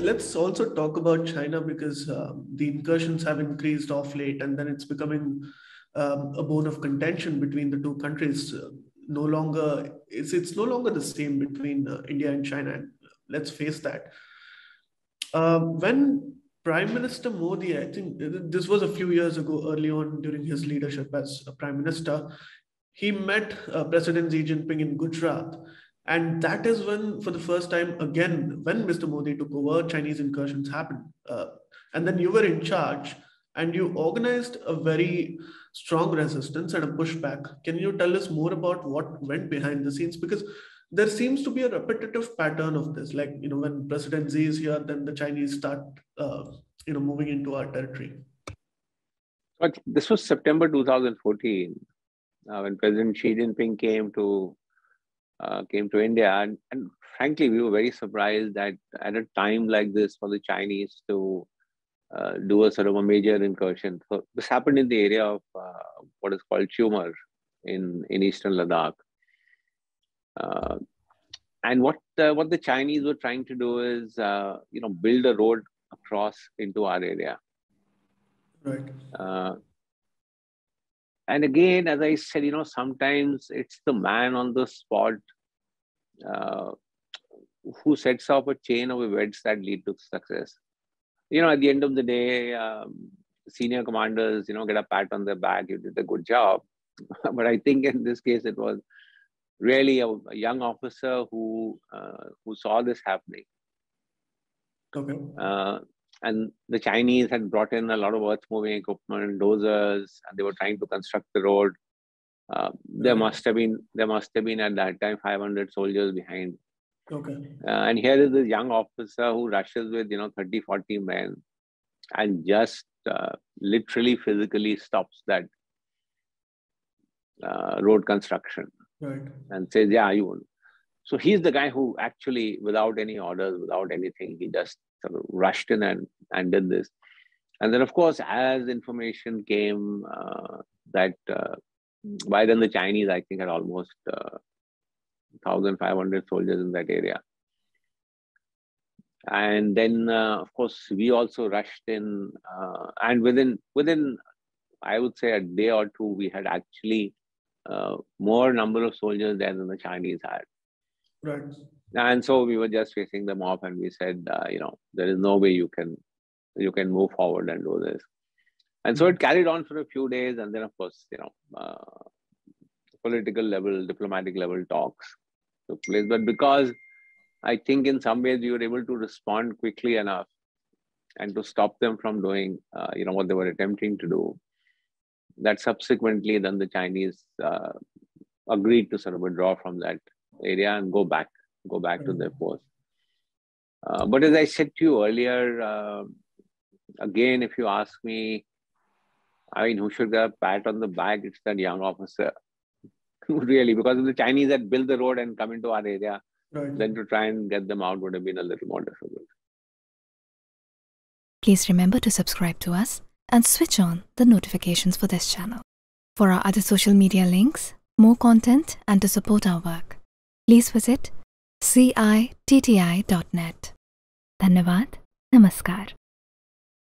let's also talk about China, because the incursions have increased off late, and then it's becoming a bone of contention between the two countries. No longer it's no longer the same between India and China. And let's face that. When Prime Minister Modi, I think this was a few years ago, early on during his leadership as a prime minister, he met President Xi Jinping in Gujarat. And that is when, for the first time again, when Mr. Modi took over, Chinese incursions happened. And then you were in charge and you organized a very strong resistance and a pushback. Can you tell us more about what went behind the scenes? Because there seems to be a repetitive pattern of this. Like, when President Xi is here, then the Chinese start, moving into our territory. But this was September 2014, when President Xi Jinping came to India. And frankly, we were very surprised that at a time like this for the Chinese to do a sort of a major incursion. So this happened in the area of what is called Chumar in eastern Ladakh. And what the Chinese were trying to do is, build a road across into our area. Right. And again, as I said, sometimes it's the man on the spot who sets off a chain of events that lead to success. At the end of the day, senior commanders, get a pat on their back, you did a good job. But I think in this case, it was really a young officer who saw this happening. Okay. And the Chinese had brought in a lot of earth-moving equipment, dozers, and they were trying to construct the road. There must have been at that time 500 soldiers behind. Okay. And here is this young officer who rushes with 30, 40 men and just literally physically stops that road construction. Right. And says, yeah, you won't. So he's the guy who actually, without any orders, without anything, he just sort of rushed in and did this. And then, of course, as information came that by then the Chinese, I think, had almost 1,500 soldiers in that area. And then, of course, we also rushed in. And within, I would say, a day or two, we had actually more number of soldiers there than the Chinese had. Right. And so we were just facing them off, and we said, there is no way you can move forward and do this. And so it carried on for a few days, and then of course, political level, diplomatic level talks took place. But because I think in some ways we were able to respond quickly enough and to stop them from doing, what they were attempting to do, that subsequently then the Chinese agreed to sort of withdraw from that area and go back to their post. But as I said to you earlier, again, if you ask me, who should get a pat on the back? It's that young officer. Really, because if the Chinese had built the road and come into our area, then to try and get them out would have been a little more difficult. Please remember to subscribe to us and switch on the notifications for this channel. For our other social media links, more content, and to support our work, please visit citti.net. Dhanyavad. Namaskar.